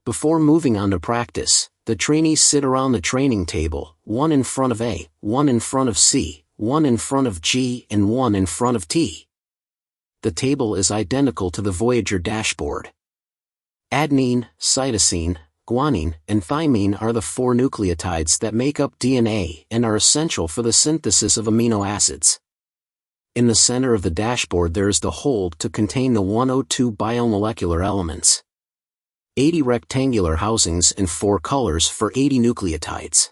Before moving on to practice, the trainees sit around the training table, one in front of A, one in front of C, one in front of G, and one in front of T. The table is identical to the Voyager dashboard. Adenine, cytosine, guanine, and thymine are the 4 nucleotides that make up DNA and are essential for the synthesis of amino acids. In the center of the dashboard there is the hole to contain the 102 biomolecular elements. 80 rectangular housings in 4 colors for 80 nucleotides.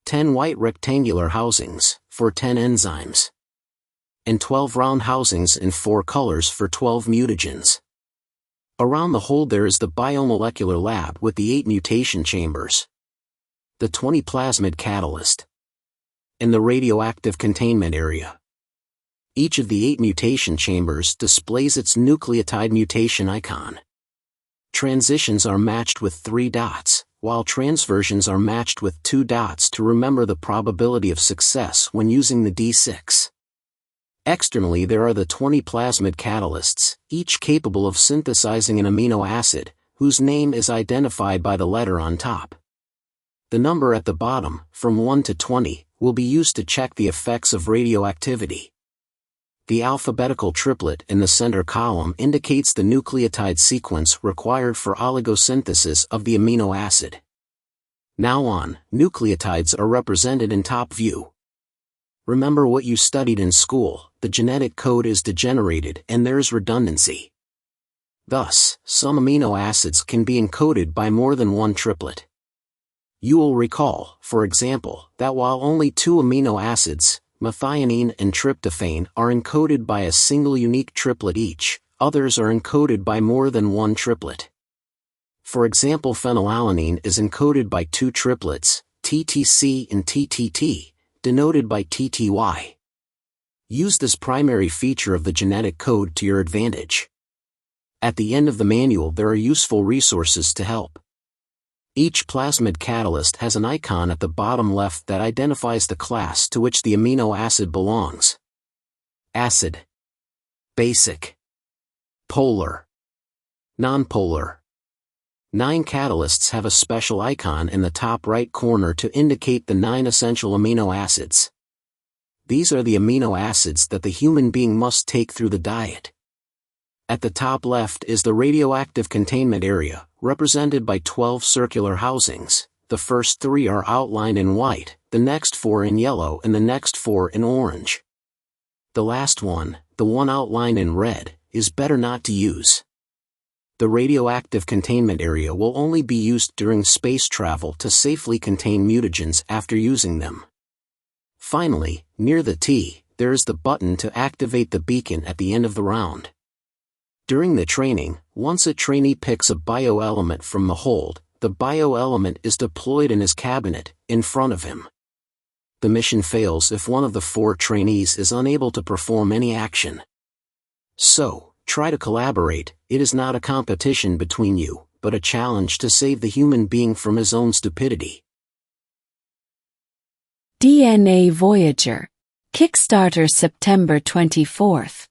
10 white rectangular housings for 10 enzymes. And 12 round housings in 4 colors for 12 mutagens. Around the hole there is the biomolecular lab with the 8 mutation chambers, the 20 plasmid catalyst, and the radioactive containment area. Each of the 8 mutation chambers displays its nucleotide mutation icon. Transitions are matched with 3 dots, while transversions are matched with 2 dots to remember the probability of success when using the D6. Externally there are the 20 plasmid catalysts, each capable of synthesizing an amino acid, whose name is identified by the letter on top. The number at the bottom, from 1 to 20, will be used to check the effects of radioactivity. The alphabetical triplet in the center column indicates the nucleotide sequence required for oligosynthesis of the amino acid. Now on, nucleotides are represented in top view. Remember what you studied in school, the genetic code is degenerated and there is redundancy. Thus, some amino acids can be encoded by more than one triplet. You will recall, for example, that while only 2 amino acids, methionine and tryptophan, are encoded by a single unique triplet each, others are encoded by more than one triplet. For example, phenylalanine is encoded by 2 triplets, TTC and TTT, denoted by TTY. Use this primary feature of the genetic code to your advantage. At the end of the manual there are useful resources to help. Each plasmid catalyst has an icon at the bottom left that identifies the class to which the amino acid belongs. Acid, basic, polar, nonpolar. 9 catalysts have a special icon in the top right corner to indicate the 9 essential amino acids. These are the amino acids that the human being must take through the diet. At the top left is the radioactive containment area, represented by 12 circular housings. The first 3 are outlined in white, the next 4 in yellow and the next 4 in orange. The last one, the one outlined in red, is better not to use. The radioactive containment area will only be used during space travel to safely contain mutagens after using them. Finally, near the T, there is the button to activate the beacon at the end of the round. During the training, once a trainee picks a bioelement from the hold, the bioelement is deployed in his cabinet, in front of him. The mission fails if one of the 4 trainees is unable to perform any action. So, try to collaborate. It is not a competition between you, but a challenge to save the human being from his own stupidity. DNA Voyager. Kickstarter September 24th.